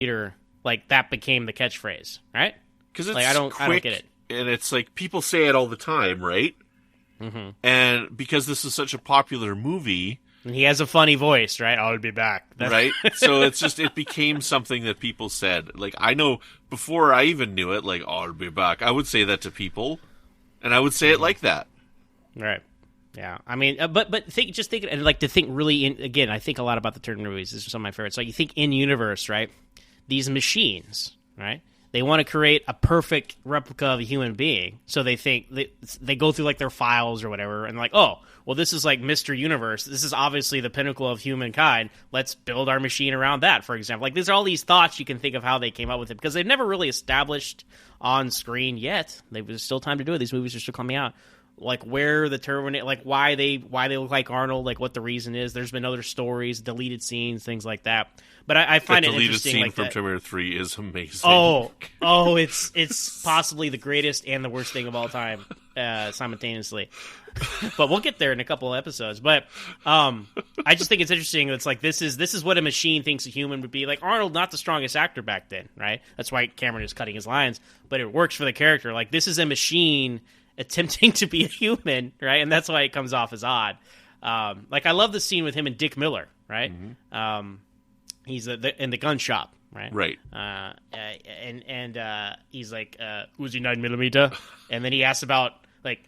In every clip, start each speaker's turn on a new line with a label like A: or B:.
A: Terminator, like that became the catchphrase, right?
B: Because it's
A: like I don't get it.
B: And it's like people say it all the time, right?
A: Mm-hmm.
B: And because this is such a popular movie,
A: and he has a funny voice, right? I'll be back,
B: right? So it became something that people said. Like I know before I even knew it, like I'll be back. I would say that to people, and I would say it like that,
A: right? Yeah, I mean, but just think, and like to think really again. I think a lot about the Terminator movies. This is some of my favorites. Like you think in universe, right? These machines, right? They want to create a perfect replica of a human being, so they think they go through like their files or whatever, and like, oh, well, this is like Mr. Universe. This is obviously the pinnacle of humankind. Let's build our machine around that, for example. Like, these are all these thoughts you can think of how they came up with it, because they've never really established on screen yet. There's still time to do it. These movies are still coming out. Like where the Terminator, like why they look like Arnold, like what the reason is. There's been other stories, deleted scenes, things like that. But I find it interesting.
B: Deleted scene
A: like
B: from
A: that.
B: Terminator 3 is amazing.
A: Oh, it's possibly the greatest and the worst thing of all time, simultaneously. But we'll get there in a couple of episodes. But I just think it's interesting. It's like this is what a machine thinks a human would be. Like Arnold, not the strongest actor back then, right? That's why Cameron is cutting his lines. But it works for the character. Like this is a machine attempting to be a human, right? And that's why it comes off as odd. Like I love the scene with him and Dick Miller, right? Mm-hmm. He's in the gun shop, right?
B: Right.
A: And he's like, Uzi 9mm, and then he asks about like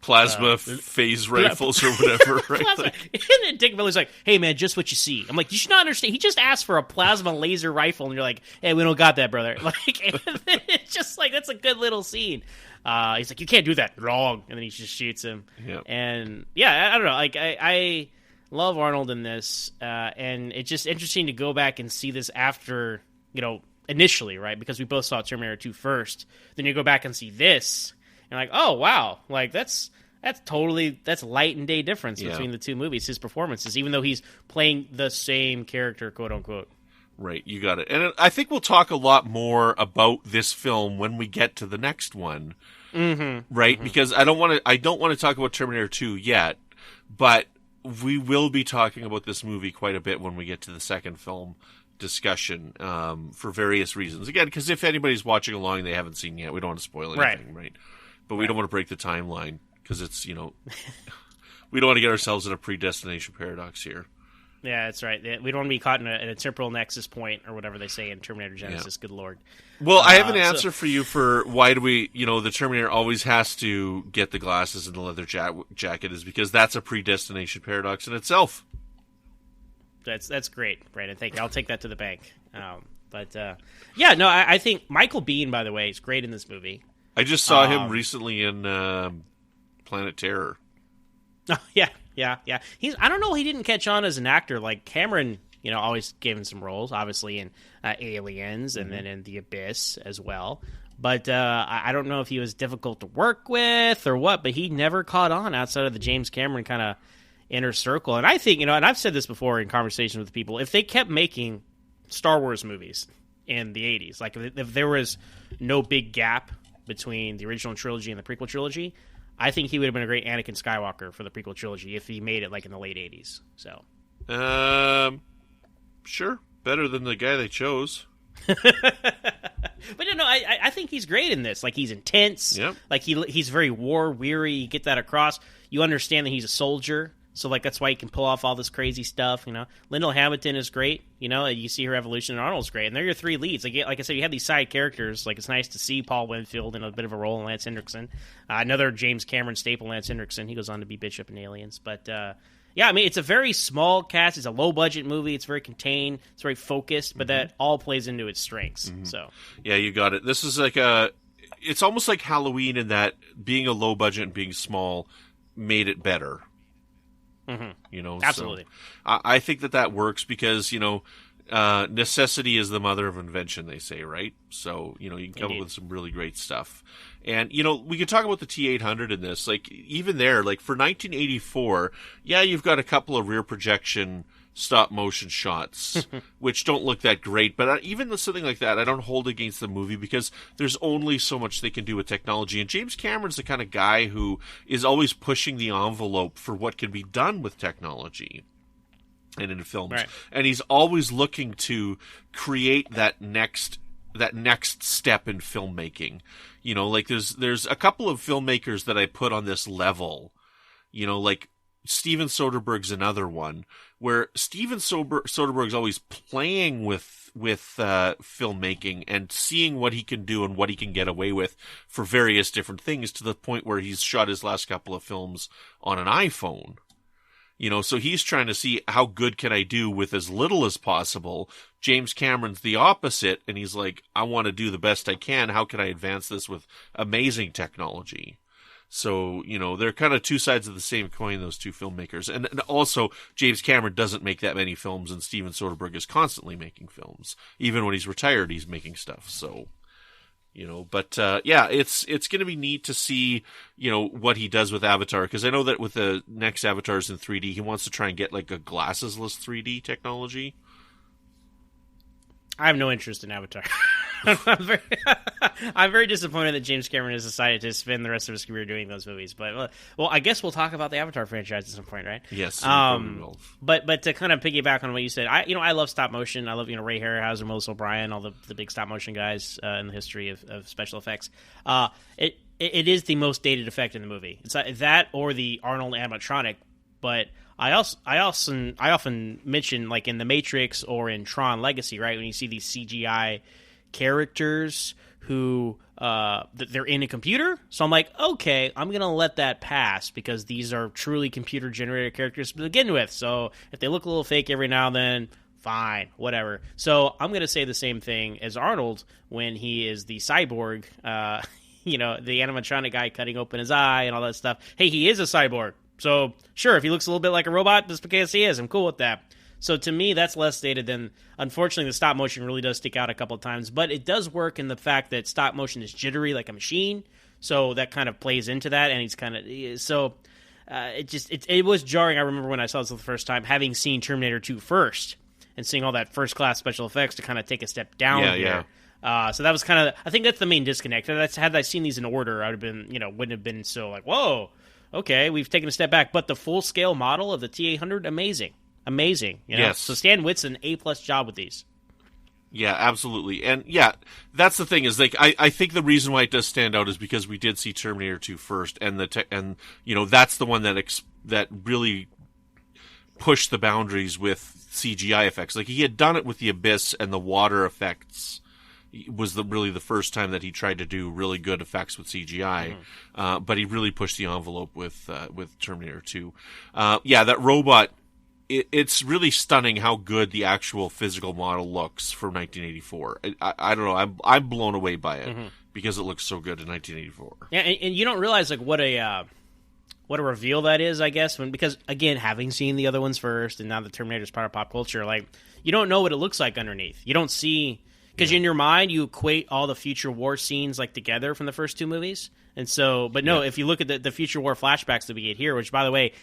B: plasma phase rifles or whatever, right?
A: Like, and then Dick Miller's like, "Hey man, just what you see." I'm like, "You should not understand. He just asked for a plasma laser rifle," and you're like, "Hey, we don't got that, brother." Like, and then it's just like that's a good little scene. He's like, "You can't do that, wrong," and then he just shoots him.
B: Yep.
A: And yeah, I don't know. Like I love Arnold in this, and it's just interesting to go back and see this after, initially, right? Because we both saw Terminator 2 first. Then you go back and see this, and like, oh wow, like that's light and day difference between the two movies. His performances, even though he's playing the same character, quote unquote.
B: Right, you got it. And I think we'll talk a lot more about this film when we get to the next one, right? Mm-hmm. Because I don't want to talk about Terminator 2 yet, but we will be talking about this movie quite a bit when we get to the second film discussion, for various reasons. Again, because if anybody's watching along and they haven't seen yet, we don't want to spoil anything, right? But we don't want to break the timeline because it's, we don't want to get ourselves in a predestination paradox here.
A: Yeah, that's right. We don't want to be caught in a temporal nexus point or whatever they say in Terminator Genesis. Yeah. Good Lord.
B: Well, I have an answer for you for why do we, the Terminator always has to get the glasses and the leather jacket is because that's a predestination paradox in itself.
A: That's great, Brandon. Thank you. I'll take that to the bank. I think Michael Biehn, by the way, is great in this movie.
B: I just saw him recently in Planet Terror.
A: Oh, yeah. I don't know. He didn't catch on as an actor. Like Cameron, always gave him some roles, obviously in Aliens and then in The Abyss as well. But I don't know if he was difficult to work with or what. But he never caught on outside of the James Cameron kind of inner circle. And I think, and I've said this before in conversations with people, if they kept making Star Wars movies in the 80s, like if there was no big gap between the original trilogy and the prequel trilogy, I think he would have been a great Anakin Skywalker for the prequel trilogy if he made it like in the late 80s. So,
B: sure, better than the guy they chose.
A: But no, I think he's great in this. Like he's intense. Yep. Like he's very war weary. You get that across. You understand that he's a soldier. So like that's why he can pull off all this crazy stuff. Lyndall Hamilton is great. You see her evolution, and Arnold's great, and they're your three leads. Like I said, you have these side characters. Like it's nice to see Paul Winfield in a bit of a role, and Lance Henriksen, another James Cameron staple, Lance Henriksen. He goes on to be Bishop in Aliens, but yeah, I mean it's a very small cast. It's a low budget movie. It's very contained. It's very focused, but that all plays into its strengths. Mm-hmm. So
B: yeah, you got it. This is like it's almost like Halloween in that being a low budget and being small made it better.
A: Mm-hmm. Absolutely.
B: So I think that works because, necessity is the mother of invention, they say, right? So, you can come up with some really great stuff. And, we could talk about the T-800 in this. Like, even there, like, for 1984, yeah, you've got a couple of rear projection stop-motion shots, which don't look that great. But even something like that, I don't hold against the movie because there's only so much they can do with technology. And James Cameron's the kind of guy who is always pushing the envelope for what can be done with technology. and in films.
A: Right.
B: And he's always looking to create that next step in filmmaking. You know, like there's a couple of filmmakers that I put on this level, you know, like Steven Soderbergh's another one, where Steven Soderbergh's always playing with filmmaking and seeing what he can do and what he can get away with for various different things, to the point where he's shot his last couple of films on an iPhone. You know, so he's trying to see how good can I do with as little as possible. James Cameron's the opposite, and he's like, I want to do the best I can. How can I advance this with amazing technology? So, you know, they're kind of two sides of the same coin, those two filmmakers. And also, James Cameron doesn't make that many films, and Steven Soderbergh is constantly making films. Even when he's retired, he's making stuff. So, you know, but yeah, it's going to be neat to see, you know, what he does with Avatar, because I know that with the next Avatars in 3D, he wants to try and get like a glassesless 3D technology.
A: I have no interest in Avatar. I'm very disappointed that James Cameron has decided to spend the rest of his career doing those movies. But well, I guess we'll talk about the Avatar franchise at some point, right?
B: Yes.
A: But to kind of piggyback on what you said, I love stop motion. I love Ray Harryhausen, Melissa O'Brien, all the big stop motion guys in the history of special effects. It is the most dated effect in the movie. It's that or the Arnold animatronic, but I often mention, like in The Matrix or in Tron Legacy, right, when you see these CGI characters who they're in a computer. So I'm like, okay, I'm going to let that pass because these are truly computer-generated characters to begin with. So if they look a little fake every now and then, fine, whatever. So I'm going to say the same thing as Arnold when he is the cyborg, the animatronic guy cutting open his eye and all that stuff. Hey, he is a cyborg. So, sure, if he looks a little bit like a robot, just because he is, I'm cool with that. So, to me, that's less dated than, unfortunately, the stop motion really does stick out a couple of times. But it does work in the fact that stop motion is jittery like a machine. So, that kind of plays into that. And he's kind of, so, it was jarring. I remember when I saw this for the first time, having seen Terminator 2 first and seeing all that first-class special effects to kind of take a step down here. Yeah. So, that was kind of, I think that's the main disconnect. Had I seen these in order, I would have been, wouldn't have been so like, whoa. Okay, we've taken a step back, but the full-scale model of the T-800, amazing.
B: Yes.
A: So Stan Witt's an A-plus job with these.
B: Yeah, absolutely. And yeah, that's the thing is, like, I think the reason why it does stand out is because we did see Terminator 2 first, and that's the one that really pushed the boundaries with CGI effects. Like, he had done it with the Abyss and the water effects. Was really the first time that he tried to do really good effects with CGI, but he really pushed the envelope with Terminator 2. That robot, it's really stunning how good the actual physical model looks for 1984. I don't know, I'm blown away by it because it looks so good in 1984.
A: Yeah, and you don't realize like what a reveal that is, I guess, because again, having seen the other ones first, and now the Terminator's part of pop culture, like you don't know what it looks like underneath. You don't see. Because in your mind, you equate all the future war scenes like together from the first two movies. And so, but no, if you look at the future war flashbacks that we get here, which, by the way,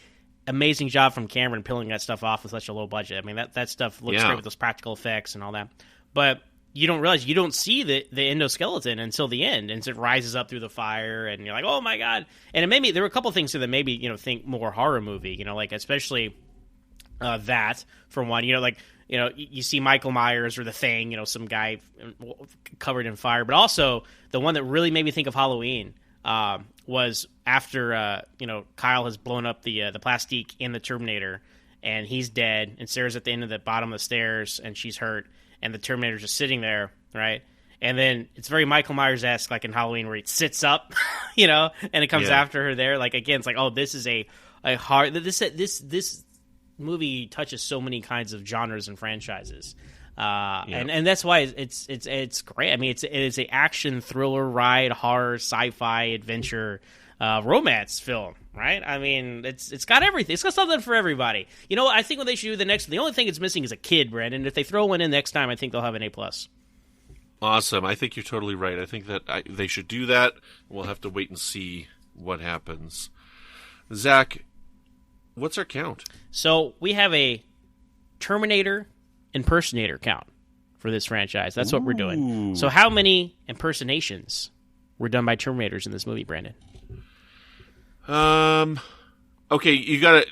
A: amazing job from Cameron pulling that stuff off with such a low budget. I mean, that stuff looks great with those practical effects and all that. But you don't realize, you don't see the endoskeleton until the end. And so it rises up through the fire, and you're like, oh my God. And it made me, there were a couple things that made me, think more horror movie, like especially that, for one, you see Michael Myers or The Thing, some guy covered in fire. But also, the one that really made me think of Halloween was after, Kyle has blown up the plastique in the Terminator, and he's dead, and Sarah's at the end of the bottom of the stairs, and she's hurt, and the Terminator's just sitting there, right? And then it's very Michael Myers-esque, like in Halloween, where he sits up, and it comes after her there. Like, again, it's like, oh, this is a hard... This movie touches so many kinds of genres and franchises, and that's why it's great. I mean, it is a action thriller, ride, horror, sci-fi, adventure, romance film, right? I mean, it's got everything. It's got something for everybody. I think what they should do the only thing it's missing is a kid, Brandon. If they throw one in next time, I think they'll have an A+.
B: Awesome. I think you're totally right. I think that they should do that. We'll have to wait and see what happens. Zach, what's our count?
A: So we have a Terminator impersonator count for this franchise. That's what we're doing. So how many impersonations were done by Terminators in this movie, Brandon?
B: Okay, you gotta...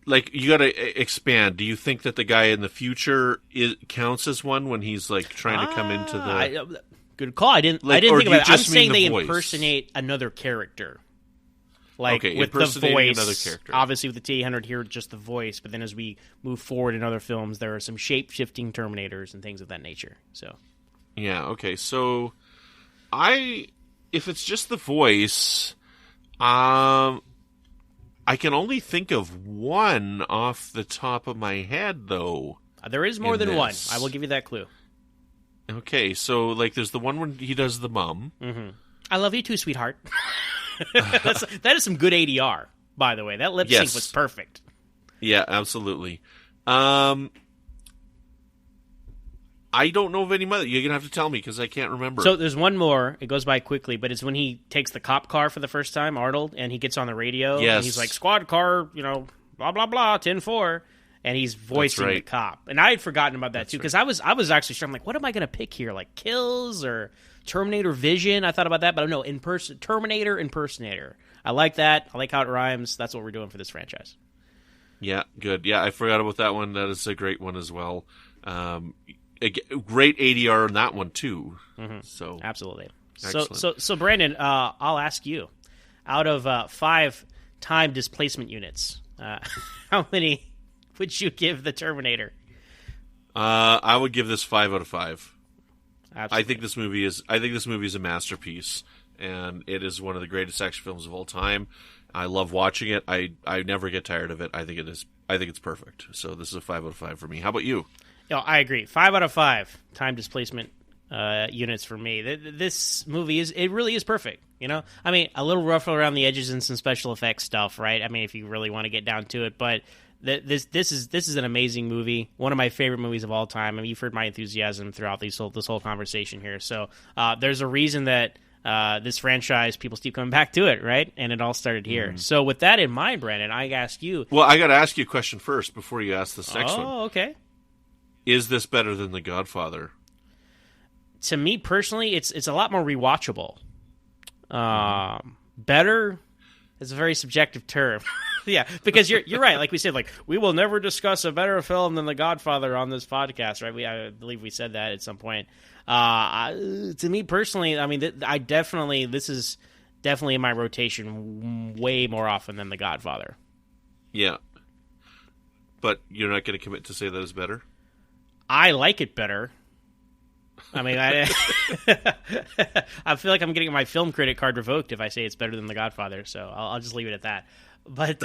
B: like, you got to expand. Do you think that the guy in the future counts as one when he's like trying to come into the?
A: Good call. I didn't think about it. I'm saying they impersonate another character. Like, with the voice, another character. Obviously with the T-800 here, just the voice. But then as we move forward in other films, there are some shape-shifting Terminators and things of that nature. So,
B: yeah, okay. So, if it's just the voice, I can only think of one off the top of my head, though.
A: There is more than one. I will give you that clue.
B: Okay, so, like, there's the one when he does the mum.
A: Mm-hmm. I love you too, sweetheart. That is some good ADR, by the way. That lip sync was perfect.
B: Yeah, absolutely. I don't know of any mother. You're going to have to tell me because I can't remember.
A: So there's one more. It goes by quickly, but it's when he takes the cop car for the first time, Arnold, and he gets on the radio.
B: Yes.
A: And he's like, squad car, blah, blah, blah, 10-4. And he's voicing the cop. And I had forgotten about that, too, because I was actually sure. I'm like, what am I going to pick here? Like Kills or Terminator Vision? I thought about that, but no, Terminator Impersonator. I like that. I like how it rhymes. That's what we're doing for this franchise.
B: Yeah, good. Yeah, I forgot about that one. That is a great one as well. Great ADR on that one, too.
A: Mm-hmm.
B: So
A: absolutely.
B: Excellent.
A: So Brandon, I'll ask you. Out of 5 time displacement units, how many would you give the Terminator?
B: I would give this 5 out of 5.
A: Absolutely.
B: I think this movie is a masterpiece, and it is one of the greatest action films of all time. I love watching it. I never get tired of it. I think it's perfect. So this is a 5 out of 5 for me. How about you?
A: I agree. 5 out of 5 time displacement units for me. This movie really is perfect. I mean, a little rough around the edges and some special effects stuff, right? I mean, if you really want to get down to it, but this is an amazing movie. One of my favorite movies of all time. I mean, you've heard my enthusiasm throughout this whole conversation here. So there's a reason that this franchise, people keep coming back to it, right? And it all started here. Mm. So with that in mind, Brandon, I ask you.
B: Well, I got to ask you a question first before you ask this next one.
A: Oh, okay. Is
B: this better than The Godfather?
A: To me personally, it's a lot more rewatchable. Better is a very subjective term. Yeah, because you're right. Like we said, we will never discuss a better film than The Godfather on this podcast, right? I believe we said that at some point. To me personally, I mean, this is definitely in my rotation way more often than The Godfather. Yeah,
B: but you're not going to commit to say that is better?
A: I like it better. I mean, I feel like I'm getting my film critic card revoked if I say it's better than The Godfather, so I'll just leave it at that. But,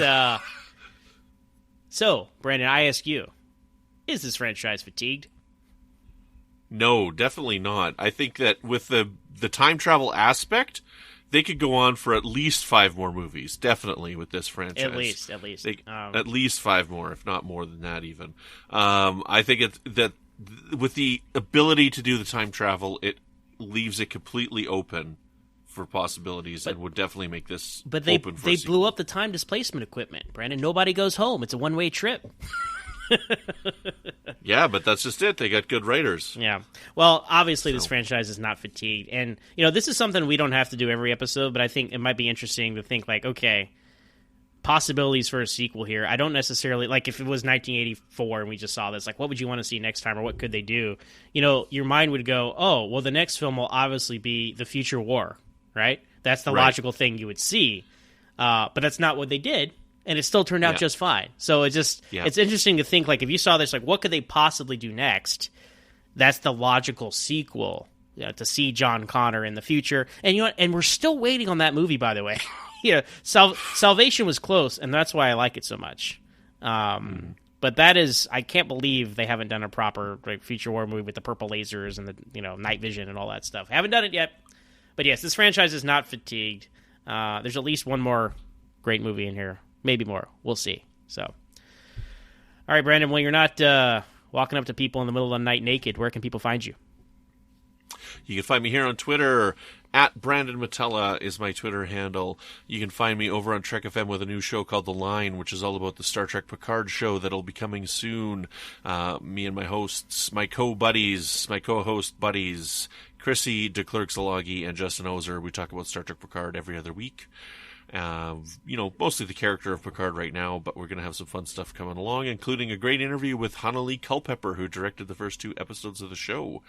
A: so, Brandon, I ask you, is this franchise fatigued?
B: No, definitely not. I think that with the time travel aspect, they could go on for at least 5 more movies, definitely, with this franchise.
A: At least.
B: At least 5 more, if not more than that, even. I think that with the ability to do the time travel, it leaves it completely open for possibilities, and would definitely make this open for a sequel.
A: They blew up the time displacement equipment, Brandon. Nobody goes home. It's a one-way trip.
B: Yeah, but that's just it. They got good writers.
A: Yeah. Well, obviously this franchise is not fatigued. And, this is something we don't have to do every episode, but I think it might be interesting to think okay, possibilities for a sequel here. I don't necessarily, if it was 1984 and we just saw this, what would you want to see next time, or what could they do? Your mind would go, oh, well, the next film will obviously be the future war, right? That's the logical thing you would see. But that's not what they did. And it still turned out just fine. So it's interesting to think, if you saw this, what could they possibly do next? That's the logical sequel, to see John Connor in the future. And and we're still waiting on that movie, by the way. Salvation was close, and that's why I like it so much. But that is, I can't believe they haven't done a proper future war movie with the purple lasers and the night vision and all that stuff. Haven't done it yet. But yes, this franchise is not fatigued. There's at least one more great movie in here. Maybe more. We'll see. So, all right, Brandon, when you're not walking up to people in the middle of the night naked, where can people find you?
B: You can find me here on Twitter. At Brandon Matella is my Twitter handle. You can find me over on Trek FM with a new show called The Line, which is all about the Star Trek Picard show that'll be coming soon. Me and my hosts, my co-host buddies, Chrissy DeClercq-Zalagi and Justin Ozer. We talk about Star Trek Picard every other week. Mostly the character of Picard right now, but we're going to have some fun stuff coming along, including a great interview with Hannalee Culpepper, who directed the first 2 episodes of the show.